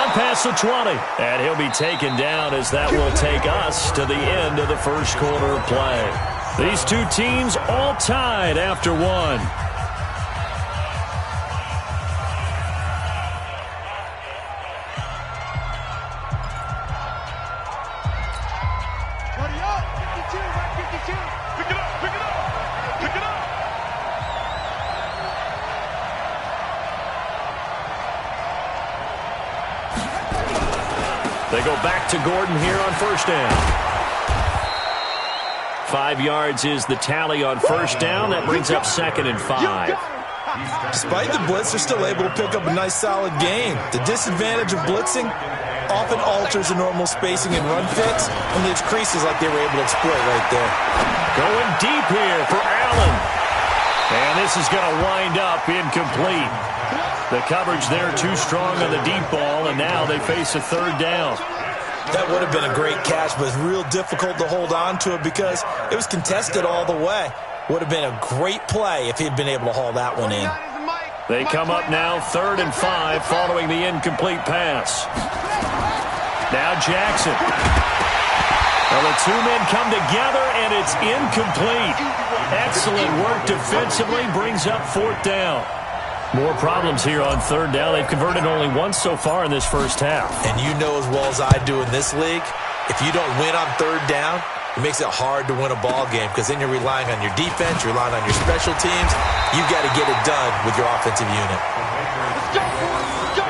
down past the 20. And he'll be taken down as that will take us to the end of the first quarter of play. These two teams all tied after one. They go back to Gordon here on first down. 5 yards is the tally on first down. That brings up 2nd and 5. Despite the blitz, they're still able to pick up a nice, solid gain. The disadvantage of blitzing often alters the normal spacing and run fits, and leaves creases like they were able to exploit right there. Going deep here for Allen. And this is going to wind up incomplete. The coverage there too strong on the deep ball, and now they face a 3rd down. That would have been a great catch, but it's real difficult to hold on to it because it was contested all the way. Would have been a great play if he'd been able to haul that one in. They come up now 3rd and 5 following the incomplete pass. Now Jackson. Well, the two men come together, and it's incomplete. Excellent work defensively, brings up 4th down. More problems here on 3rd down. They've converted only once so far in this first half. And you know as well as I do in this league, if you don't win on 3rd down, it makes it hard to win a ball game because then you're relying on your defense, you're relying on your special teams. You've got to get it done with your offensive unit. Let's go! Let's go!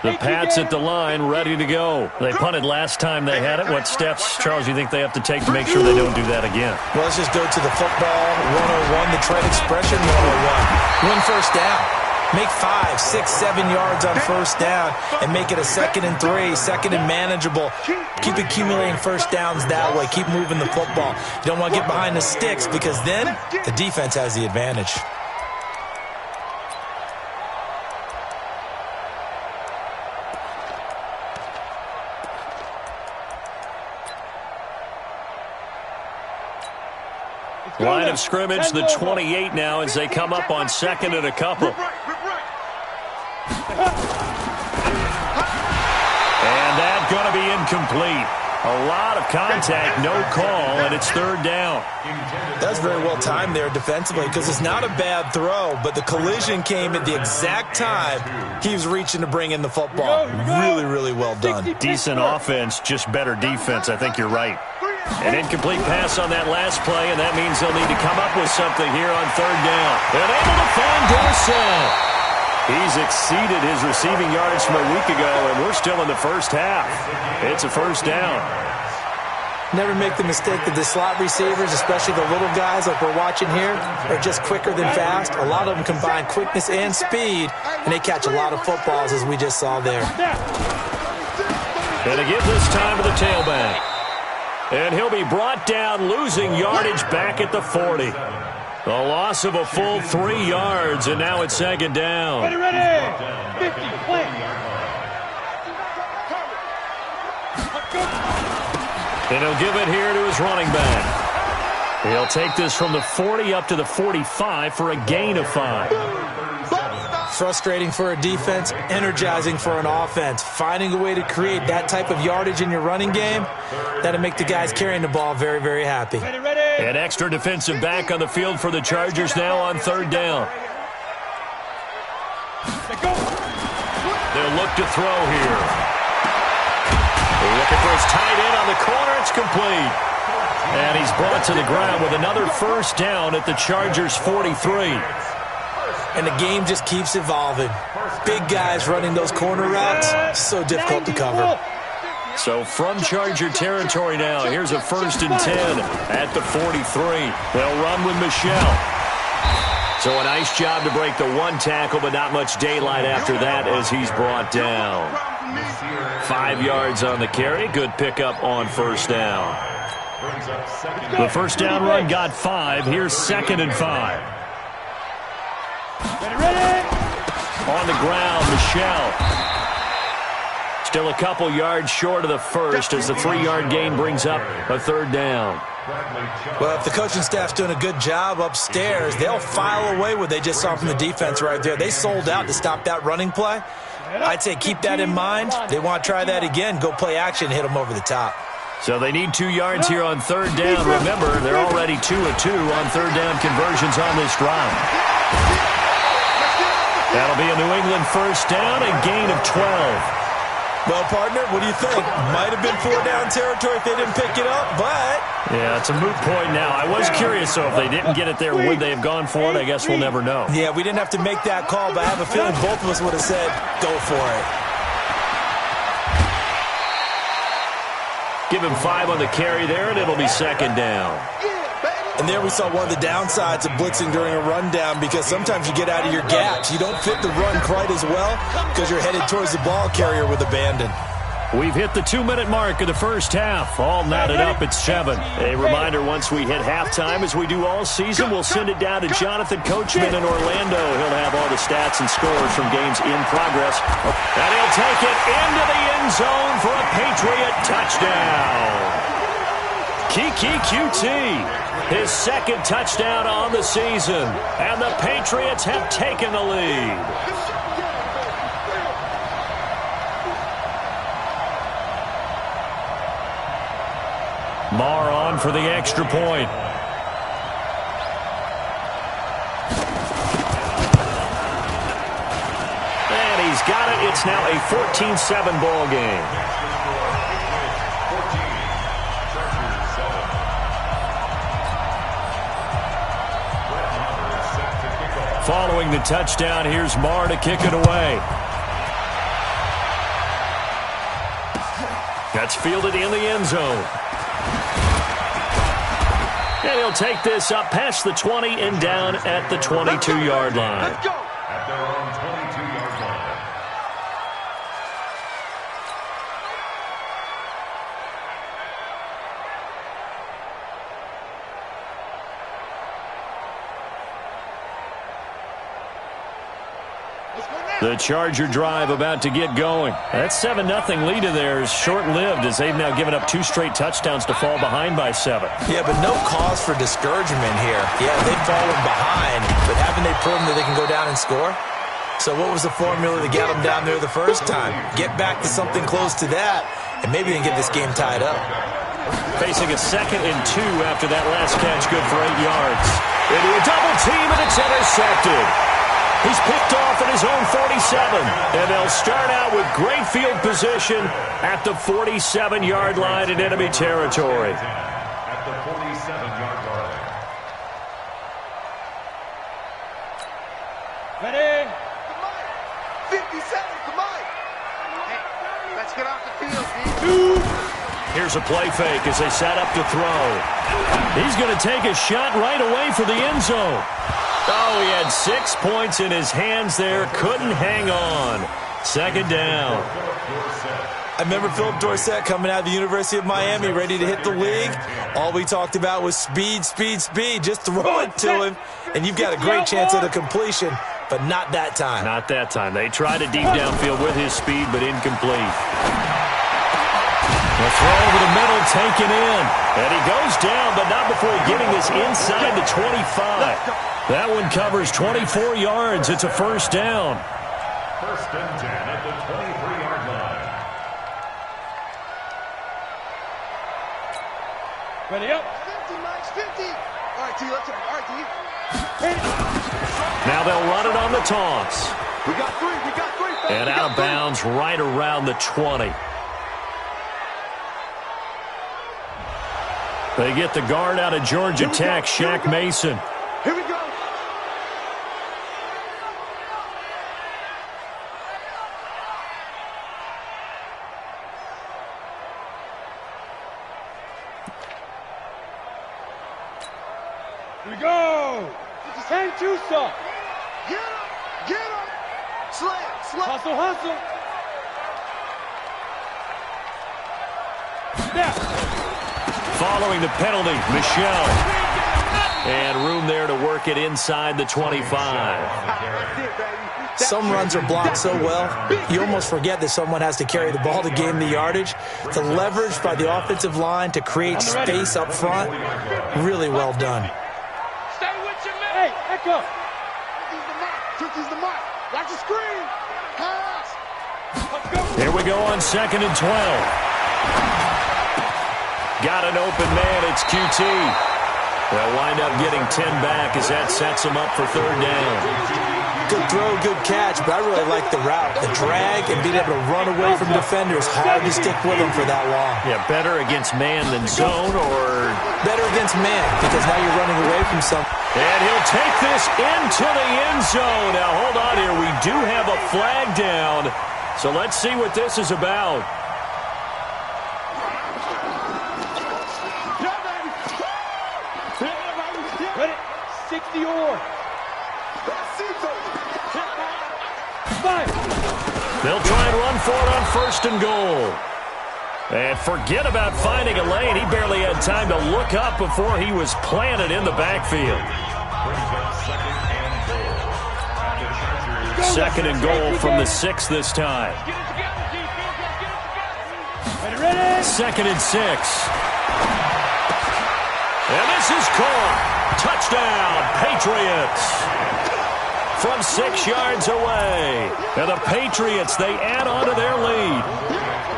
The Pats at the line, ready to go. They punted last time they had it. What steps, Charles, you think they have to take to make sure they don't do that again? Well, let's just go to the football 101, the trade expression 101. Win first down. Make 5, 6, 7 yards on first down and make it a 2nd and 3, 2nd and manageable. Keep accumulating first downs that way. Keep moving the football. You don't want to get behind the sticks because then the defense has the advantage. Line of scrimmage, the 28 now as they come up on 2nd and a couple. And that's going to be incomplete. A lot of contact, no call, and it's 3rd down. That's very well timed there defensively because it's not a bad throw, but the collision came at the exact time he was reaching to bring in the football. Really, really well done. Decent offense, just better defense. I think you're right. An incomplete pass on that last play, and that means they'll need to come up with something here on 3rd down. And able to find Dorsett. He's exceeded his receiving yards from a week ago, and we're still in the first half. It's a 1st down. Never make the mistake that the slot receivers, especially the little guys like we're watching here, are just quicker than fast. A lot of them combine quickness and speed, and they catch a lot of footballs, as we just saw there. And to give this time to the tailback. And he'll be brought down, losing yardage back at the 40. The loss of a full 3 yards, and now it's 2nd down. Ready! 50, play. And he'll give it here to his running back. He'll take this from the 40 up to the 45 for a gain of 5. Frustrating for a defense, energizing for an offense. Finding a way to create that type of yardage in your running game, that'll make the guys carrying the ball very, very happy. An extra defensive back on the field for the Chargers now on 3rd down. They'll look to throw here. They're looking for his tight end on the corner. It's complete. And he's brought to the ground with another 1st down at the Chargers' 43. And the game just keeps evolving. Big guys running those corner routes, so difficult to cover. So from Charger territory now, here's a 1st and 10 at the 43. They'll run with Michelle. So a nice job to break the 1 tackle, but not much daylight after that as he's brought down. 5 yards on the carry. Good pickup on 1st down. The 1st down run got 5. Here's 2nd and 5. On the ground, Michelle. Still a couple yards short of the first as the 3-yard gain brings up a third down. Well, if the coaching staff's doing a good job upstairs, they'll file away what they just saw from the defense right there. They sold out to stop that running play. I'd say keep that in mind. They want to try that again. Go play action, hit them over the top. So they need 2 yards here on third down. Remember, they're already 2 of 2 on third down conversions on this drive. That'll be a New England first down and gain of 12. Well, partner, what do you think? Might have been 4-down territory if they didn't pick it up, but... Yeah, it's a moot point now. I was curious, so if they didn't get it there, would they have gone for it? I guess we'll never know. Yeah, we didn't have to make that call, but I have a feeling both of us would have said, go for it. Give him 5 on the carry there, and it'll be second down. And there we saw one of the downsides of blitzing during a rundown because sometimes you get out of your gaps. You don't fit the run quite as well because you're headed towards the ball carrier with abandon. We've hit the 2-minute mark of the first half. All knotted up at 7. A reminder, once we hit halftime, as we do all season, we'll send it down to Jonathan Coachman in Orlando. He'll have all the stats and scores from games in progress. And he'll take it into the end zone for a Patriot touchdown. Kiki QT, his second touchdown on the season. And the Patriots have taken the lead. Marr on for the extra point. And he's got it. It's now a 14-7 ball game. Following the touchdown, here's Marr to kick it away. That's fielded in the end zone. And he'll take this up past the 20 and down at the 22-yard line. Let's go. At their own 22-yard line. The Charger drive about to get going. That 7-0 lead of theirs short-lived as they've now given up 2 straight touchdowns to fall behind by 7. Yeah, but no cause for discouragement here. Yeah, they've fallen behind, but haven't they proven that they can go down and score? So what was the formula to get them down there the first time? Get back to something close to that, and maybe they can get this game tied up. Facing a 2nd and 2 after that last catch, good for 8 yards. Into a double team, and it's intercepted. He's picked off at his own 47, and they'll start out with great field position at the 47-yard line in enemy territory. At the 47-yard line. Ready? 57, come on. Hey, let's get off the field, B. Here's a play fake as they set up to throw. He's going to take a shot right away for the end zone. Oh, he had 6 points in his hands there. Couldn't hang on. Second down. I remember Philip Dorsett coming out of the University of Miami ready to hit the league. All we talked about was speed, speed, speed. Just throw it to him, and you've got a great chance at a completion, but not that time. Not that time. They tried a deep downfield with his speed, but incomplete. The throw over the middle taken in. And he goes down, but not before getting this inside the 25. That one covers 24 yards. It's a first down. First and 10 at the 23-yard line. Ready up. 50, Max, 50. All right, T, let's go. All right, T. Now they'll run it on the toss. We got 3, we got 3. And out of bounds right around the 20. They get the guard out of Georgia Tech, Shaq Mason. Here we go. Here we go. Just hang two stuff. Get him. Get him. Slam. Slam. Hustle, hustle. Snap. Following the penalty, Michelle. And room there to work it inside the 25. That's it, baby. Some runs are blocked so well, you almost forget that someone has to carry the ball to gain the yardage. The leverage by the offensive line to create space up front, really well done. Stay with your man. Hey, echo. Tookie's the mark. Watch the screen. Pass. Let's go. Here we go on 2nd and 12. Got an open man. It's QT. They'll wind up getting 10 back as that sets them up for 3rd down. Good throw, good catch, but I really like the route. The drag and being able to run away from defenders, hard to stick with them for that long. Yeah, better against man than zone, or better against man, because now you're running away from some. And he'll take this into the end zone. Now, hold on here. We do have a flag down, so let's see what this is about. Ready? 60 or. They'll try and run for it on 1st and goal. And forget about finding a lane. He barely had time to look up before he was planted in the backfield. 2nd and goal from the 6 this time. 2nd and 6. And this is caught. Touchdown, Patriots. From 6 yards away. And the Patriots, they add on to their lead.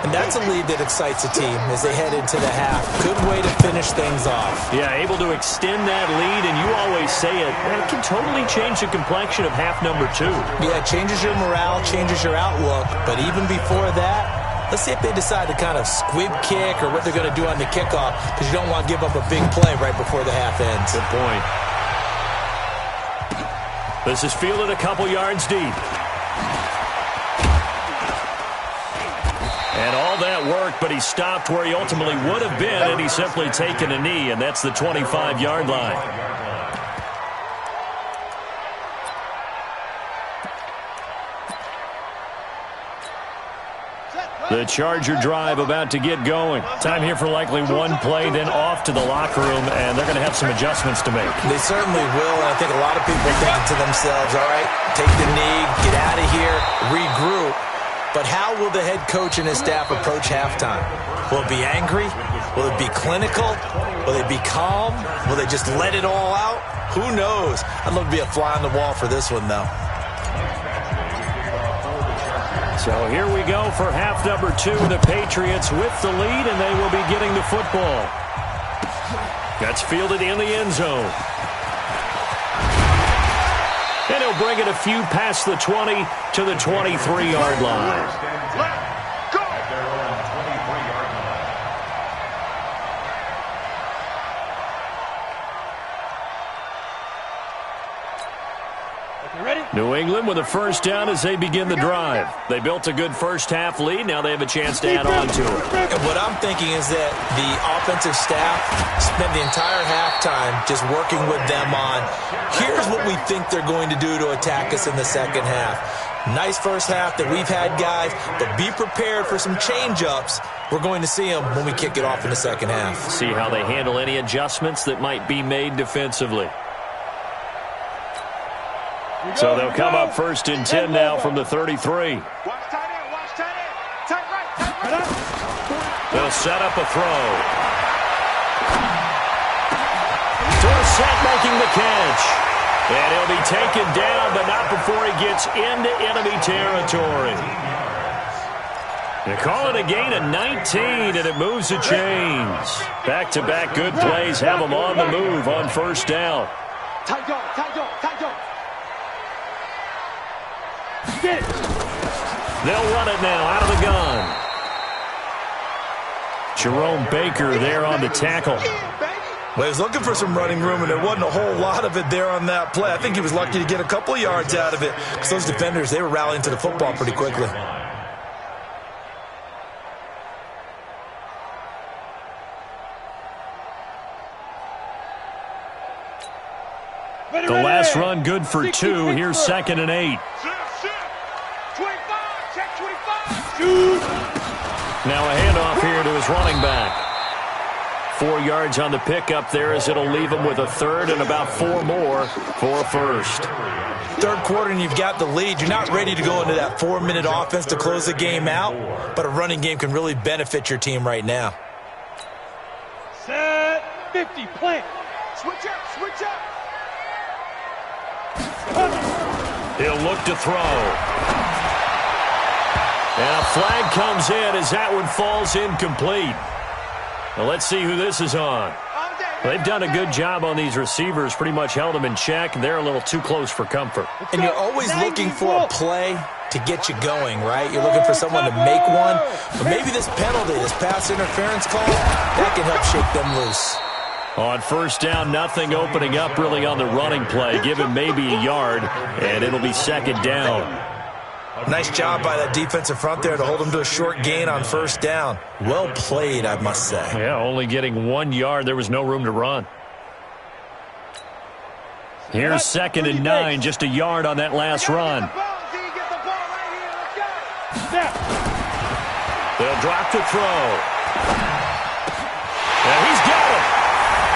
And that's a lead that excites a team as they head into the half. Good way to finish things off. Yeah, able to extend that lead, and you always say it can totally change the complexion of half number 2. Yeah, it changes your morale, changes your outlook. But even before that, let's see if they decide to kind of squib kick or what they're going to do on the kickoff, because you don't want to give up a big play right before the half ends. Good point. This is fielded a couple yards deep. And all that work, but he stopped where he ultimately would have been, and he's simply taken a knee, and that's the 25-yard line. The Charger drive about to get going. Time here for likely one play, then off to the locker room, and they're going to have some adjustments to make. They certainly will, and I think a lot of people are thinking to themselves, all right, take the knee, get out of here, regroup. But how will the head coach and his staff approach halftime? Will it be angry? Will it be clinical? Will they be calm? Will they just let it all out? Who knows? I'd love to be a fly on the wall for this one, though. So here we go for half number 2. The Patriots with the lead, and they will be getting the football. That's fielded in the end zone. And he'll bring it a few past the 20 to the 23-yard line. New England with a first down as they begin the drive. They built a good first-half lead. Now they have a chance to add on to it. And what I'm thinking is that the offensive staff spent the entire halftime just working with them on, here's what we think they're going to do to attack us in the second half. Nice first half that we've had, guys, but be prepared for some change-ups. We're going to see them when we kick it off in the second half. See how they handle any adjustments that might be made defensively. So they'll come up 1st and 10 now from the 33. Watch tight end, watch tight end. Tight right, tight right. They'll set up a throw. Dorsett making the catch. And he'll be taken down, but not before he gets into enemy territory. They call it a gain of 19, and it moves the chains. Back-to-back good plays have them on the move on first down. Tight dog, tight dog, tight dog. Get it. They'll run it now out of the gun. Jerome Baker there on the tackle. Well, he was looking for some running room, and there wasn't a whole lot of it there on that play. I think he was lucky to get a couple of yards out of it, because those defenders, they were rallying to the football pretty quickly. The last run good for 2. Here's 2nd and 8. 25, check 25. Shoot. Now a handoff here to his running back. 4 yards on the pickup there, as it'll leave them with a third and about 4 more for a first. Third quarter and you've got the lead. You're not ready to go into that 4-minute offense to close the game out, but a running game can really benefit your team right now. Set 50, plant. Switch up, switch up. He'll look to throw. And a flag comes in as that one falls incomplete. Well, let's see who this is on. They've done a good job on these receivers, pretty much held them in check, and they're a little too close for comfort. And you're always looking for a play to get you going, right? You're looking for someone to make one. But maybe this penalty, this pass interference call, that can help shake them loose. On first down, nothing opening up really on the running play. Give him maybe a yard, and it'll be second down. Nice job by that defensive front there to hold him to a short gain on first down. Well played, I must say. Yeah, only getting 1 yard. There was no room to run. Here's second and 9, just a yard on that last run. They'll drop to throw. And he's got it.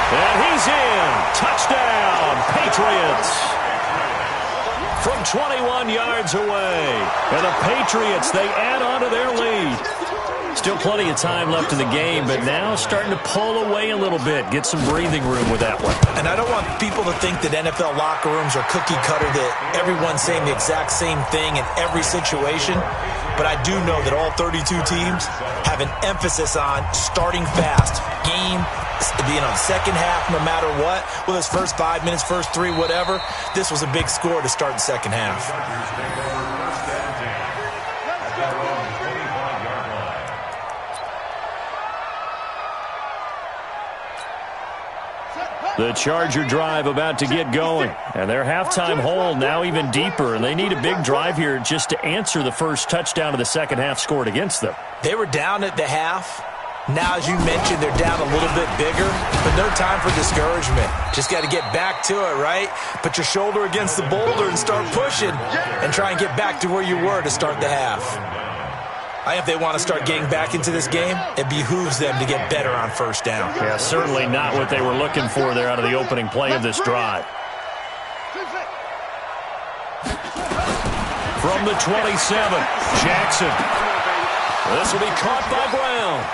And he's in. Touchdown, Patriots. From 21 yards away. And the Patriots, they add on to their lead. Still plenty of time left in the game, but now starting to pull away a little bit. Get some breathing room with that one. And I don't want people to think that NFL locker rooms are cookie cutter, that everyone's saying the exact same thing in every situation. But I do know that all 32 teams have an emphasis on starting fast. Game, being on second half no matter what. Whether it's first 5 minutes, first 3, whatever. This was a big score to start the second half. The Charger drive about to get going. And their halftime hole now even deeper. And they need a big drive here just to answer the first touchdown of the second half scored against them. They were down at the half. Now, as you mentioned, they're down a little bit bigger, but no time for discouragement. Just got to get back to it, right? Put your shoulder against the boulder and start pushing and try and get back to where you were to start the half. If they want to start getting back into this game, it behooves them to get better on first down. Yeah, certainly not what they were looking for there out of the opening play of this drive. From the 27, Jackson. This will be caught by Brown.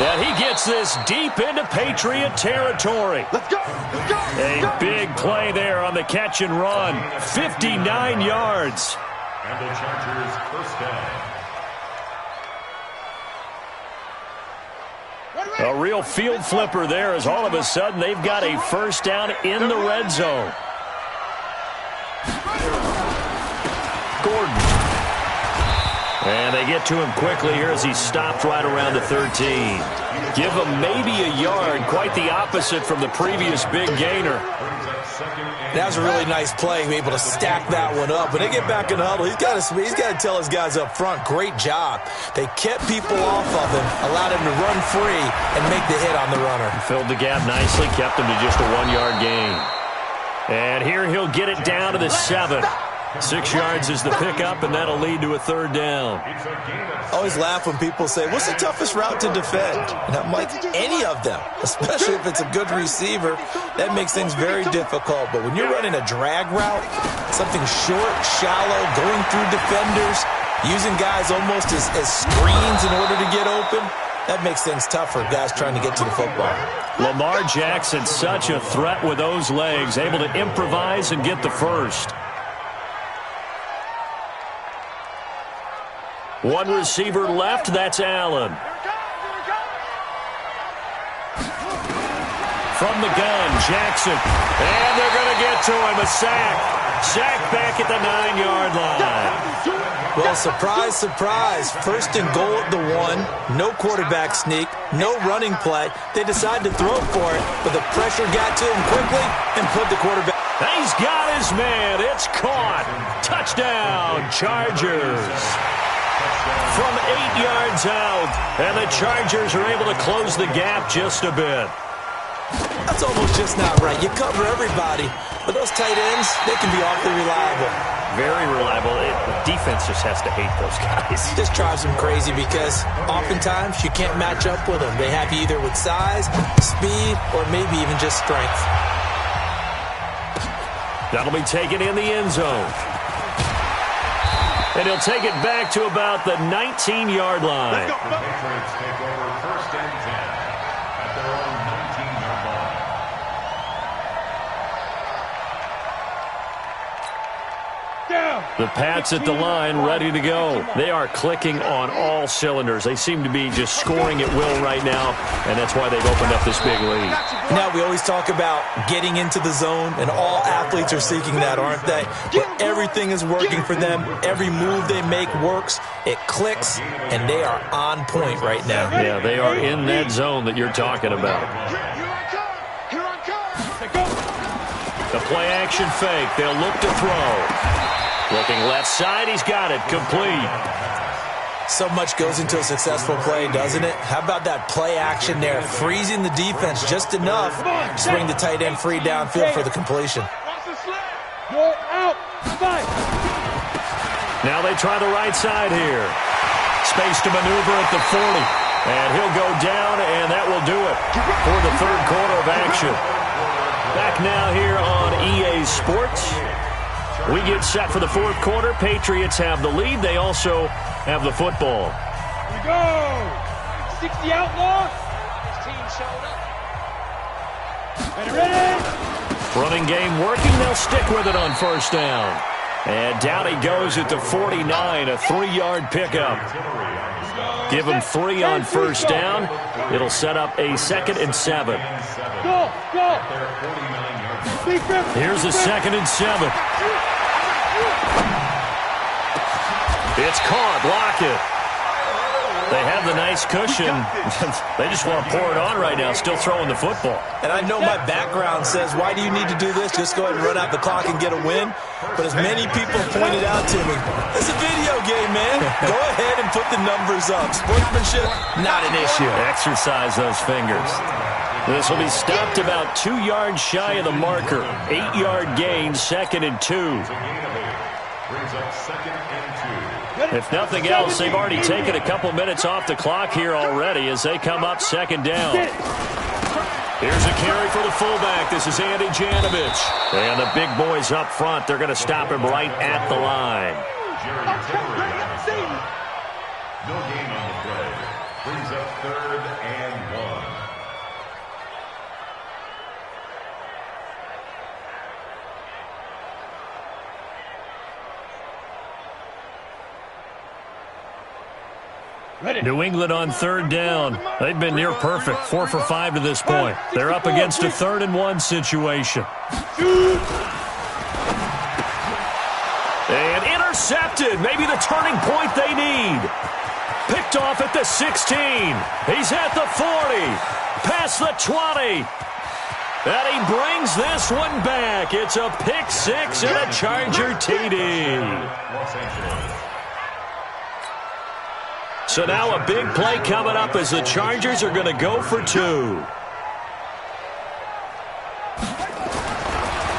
And he gets this deep into Patriot territory. Let's go. Let's go. A big play there on the catch and run. 59 yards. And the Chargers first down. A real field flipper there, as all of a sudden they've got a first down in the red zone. Gordon. And they get to him quickly here as he stopped right around the 13. Give him maybe a yard, quite the opposite from the previous big gainer. That was a really nice play, able to stack that one up. When they get back in the huddle, he's got to tell his guys up front, great job. They kept people off of him, allowed him to run free and make the hit on the runner. Filled the gap nicely, kept him to just a 1-yard gain. And here he'll get it down to the 7. 6 yards is the pickup, and that'll lead to a third down. I always laugh when people say, what's the toughest route to defend? And I'm like, any of them, especially if it's a good receiver. That makes things very difficult. But when you're running a drag route, something short, shallow, going through defenders, using guys almost as screens in order to get open, that makes things tough for guys trying to get to the football. Lamar Jackson, such a threat with those legs, able to improvise and get the first. One receiver left, that's Allen. From the gun, Jackson. And they're going to get to him, a sack. Sack back at the 9-yard line. Well, surprise, surprise. First and goal at the 1. No quarterback sneak, no running play. They decide to throw for it, but the pressure got to him quickly and put the quarterback. He's got his man. It's caught. Touchdown, Chargers. From 8 yards out, and the Chargers are able to close the gap just a bit. That's almost just not right. You cover everybody, but those tight ends, they can be awfully reliable. Very reliable. The defense just has to hate those guys. This drives them crazy because oftentimes you can't match up with them. They have you either with size, speed, or maybe even just strength. That'll be taken in the end zone. And he'll take it back to about the 19-yard line. The Patriots take over 1st and 10 at their own 19-yard line. The Pats at the line, ready to go. They are clicking on all cylinders. They seem to be just scoring at will right now, and that's why they've opened up this big lead. Now, we always talk about getting into the zone, and all athletes are seeking that, aren't they? Where everything is working for them. Every move they make works. It clicks, and they are on point right now. Yeah, they are in that zone that you're talking about. The play-action fake. They'll look to throw. Looking left side, he's got it, complete. So much goes into a successful play, doesn't it? How about that play action there? Freezing the defense just enough to bring the tight end free downfield for the completion. Go out. Now they try the right side here. Space to maneuver at the 40. And he'll go down, and that will do it for the third quarter of action. Back now here on EA Sports. We get set for the fourth quarter. Patriots have the lead. They also have the football. Here we go. 60 outlaw. Team showed up. Ready. Running game working. They'll stick with it on first down. And down he goes at the 49, a 3-yard pickup. Give him 3 on first down. It'll set up a 2nd and 7. Go. Here's a 2nd and 7. It's caught. Lockett. They have the nice cushion. They just want to pour it on right now, still throwing the football. And I know my background says, why do you need to do this? Just go ahead and run out the clock and get a win. But as many people pointed out to me, it's a video game, man. Go ahead and put the numbers up. Sportsmanship, not an issue. Exercise those fingers. This will be stopped about 2 yards shy of the marker. 8-yard gain, 2nd and 2. Brings up 2nd and 2. If nothing else, they've already taken a couple minutes off the clock here already as they come up 2nd down. Here's a carry for the fullback. This is Andy Janovich. And the big boys up front, they're going to stop him right at the line. No gain on the play. Brings up 3rd and 1. New England on 3rd down. They've been near perfect, 4 for 5 to this point. They're up against a 3rd and 1 situation. And intercepted. Maybe the turning point they need. Picked off at the 16. He's at the 40. Past the 20. And he brings this one back. It's a pick 6 and a Charger TD. Los Angeles. So now a big play coming up as the Chargers are going to go for 2.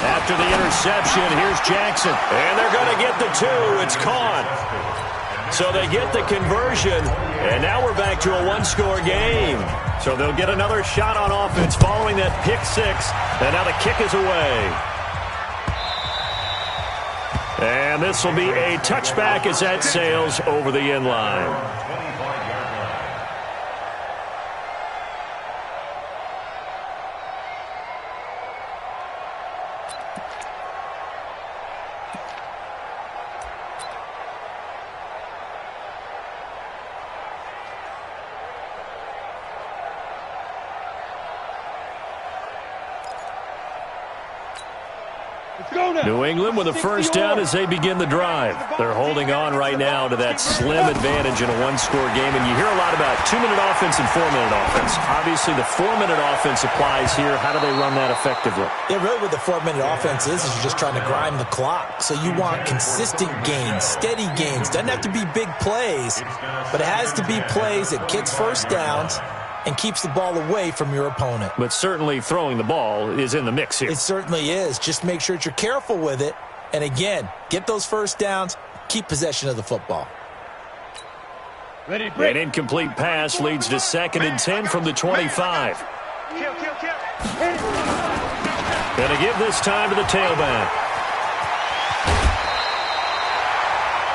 After the interception, here's Jackson. And they're going to get the 2. It's caught. So they get the conversion. And now we're back to a 1-score game. So they'll get another shot on offense following that pick 6. And now the kick is away. And this will be a touchback as that sails over the end line. New England with a first down as they begin the drive. They're holding on right now to that slim advantage in a 1-score game. And you hear a lot about 2-minute offense and 4-minute offense. Obviously, the 4-minute offense applies here. How do they run that effectively? Yeah, really what the 4-minute offense is you're just trying to grind the clock. So you want consistent gains, steady gains. Doesn't have to be big plays, but it has to be plays that gets first downs and keeps the ball away from your opponent. But certainly throwing the ball is in the mix here. It certainly is. Just make sure that you're careful with it And again, get those first downs, keep possession of the football. Ready, break. An incomplete pass leads to 2nd and 10 from the 25. Kill. Gonna give this time to the tailback.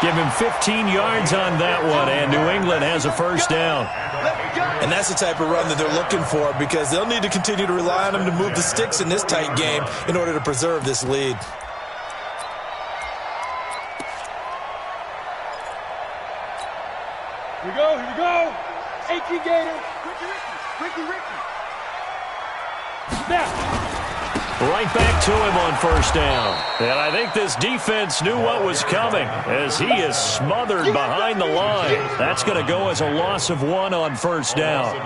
Give him 15 yards on that one, and New England has a first down. And that's the type of run that they're looking for, because they'll need to continue to rely on him to move the sticks in this tight game in order to preserve this lead. Here we go. 18 Gators. Ricky. Snap. Right back to him on first down. And I think this defense knew what was coming as he is smothered behind the line. That's going to go as a loss of 1 on first down.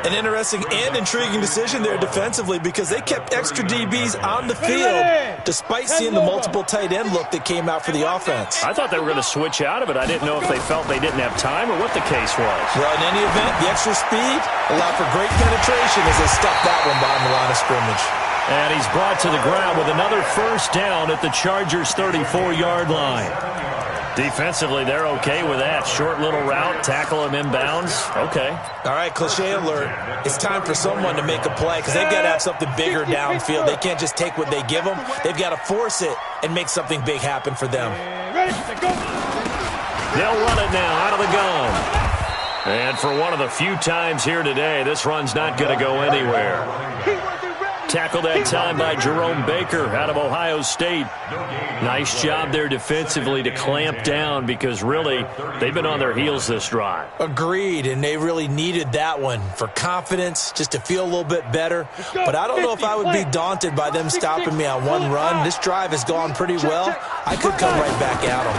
An interesting and intriguing decision there defensively, because they kept extra DBs on the field despite seeing the multiple tight end look that came out for the offense. I thought they were going to switch out of it. I didn't know if they felt they didn't have time or what the case was. Well, in any event, the extra speed allowed for great penetration as they stuffed that one behind the line of scrimmage. And he's brought to the ground with another first down at the Chargers' 34-yard line. Defensively, they're okay with that. Short little route, tackle him inbounds. Okay. All right, cliche alert. It's time for someone to make a play, because they've got to have something bigger downfield. They can't just take what they give them. They've got to force it and make something big happen for them. Ready, go. They'll run it now out of the gun. And for one of the few times here today, this run's not going to go anywhere. Tackled that time by Jerome Baker out of Ohio State. Nice job there defensively to clamp down, because really they've been on their heels this drive. Agreed, and they really needed that one for confidence, just to feel a little bit better. But I don't know if I would be daunted by them stopping me on one run. This drive has gone pretty well. I could come right back at them.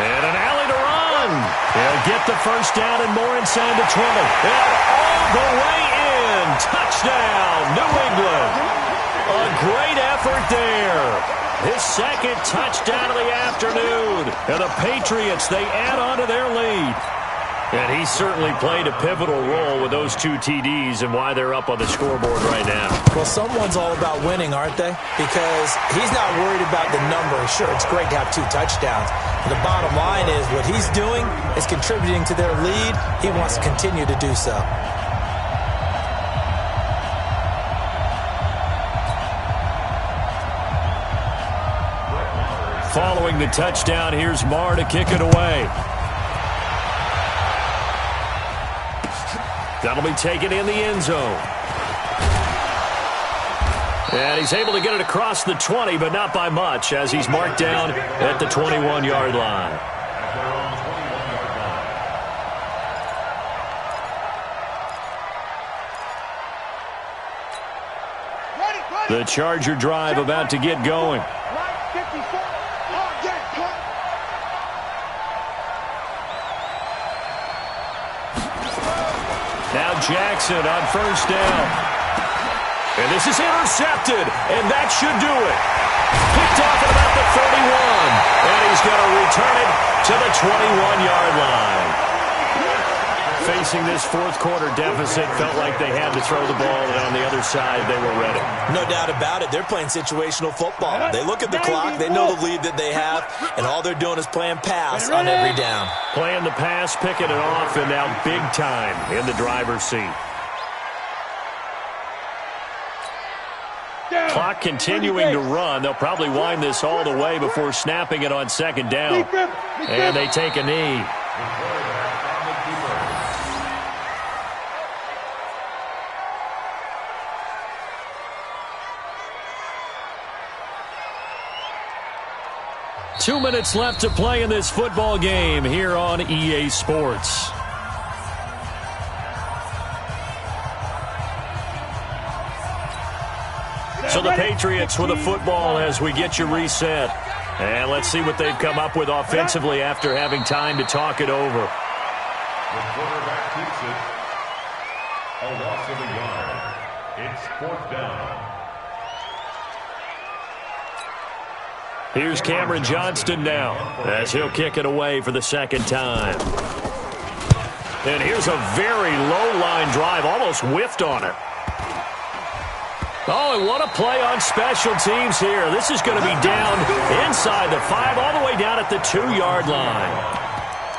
And an alley to run. They'll get the first down and more inside the 20. And all the way in. Touchdown, New England. A great effort there. His second touchdown of the afternoon. And the Patriots, they add on to their lead. And he certainly played a pivotal role with those 2 TDs and why they're up on the scoreboard right now. Well, someone's all about winning, aren't they? Because he's not worried about the number. Sure, it's great to have 2 touchdowns. But the bottom line is what he's doing is contributing to their lead. He wants to continue to do so. Following the touchdown, here's Marr to kick it away. That'll be taken in the end zone. And he's able to get it across the 20, but not by much, as he's marked down at the 21-yard line. The Charger drive about to get going. Now Jackson on first down. And this is intercepted, and that should do it. Picked off at about the 31, and he's going to return it to the 21-yard line. Facing this fourth quarter deficit, felt like they had to throw the ball, and on the other side, they were ready. No doubt about it. They're playing situational football. They look at the clock, they know the lead that they have, and all they're doing is playing pass on every down. Playing the pass, picking it off, and now big time in the driver's seat. Clock continuing to run. They'll probably wind this all the way before snapping it on second down. And they take a knee. Two minutes left to play in this football game here on EA Sports. So the Patriots with the football as we get you reset. And let's see what they've come up with offensively after having time to talk it over. The quarterback keeps it. A loss of a yard. It's fourth down. Here's Cameron Johnston now as he'll kick it away for the second time. And here's a very low line drive, almost whiffed on it. Oh, and what a play on special teams here. This is going to be down inside the 5, all the way down at the 2-yard line.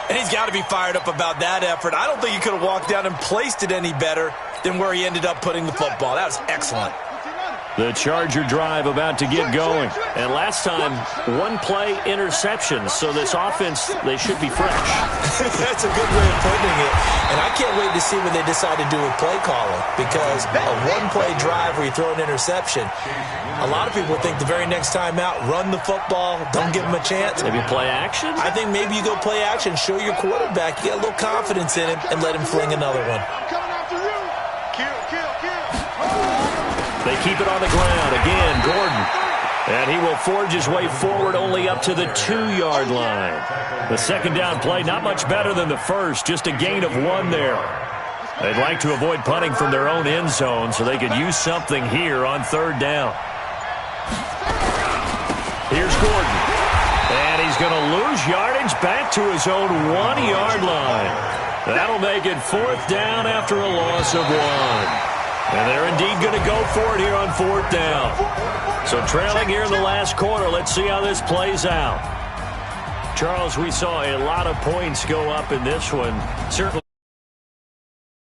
And he's got to be fired up about that effort. I don't think he could have walked down and placed it any better than where he ended up putting the football. That was excellent. The Charger drive about to get going. And last time, 1-play interception. So this offense, they should be fresh. That's a good way of putting it. And I can't wait to see what they decide to do with play calling. Because a 1-play drive where you throw an interception, a lot of people think the very next time out, run the football, don't give them a chance. Maybe play action? I think maybe you go play action, show your quarterback, you get a little confidence in him, and let him fling another one. They keep it on the ground. Again, Gordon. And he will forge his way forward only up to the 2-yard line. The second down play, not much better than the first, just a gain of 1 there. They'd like to avoid punting from their own end zone so they could use something here on 3rd down. Here's Gordon. And he's going to lose yardage back to his own 1-yard line. That'll make it 4th down after a loss of 1. And they're indeed going to go for it here on 4th down. So trailing here in the last quarter, let's see how this plays out. Charles, we saw a lot of points go up in this one. Certainly.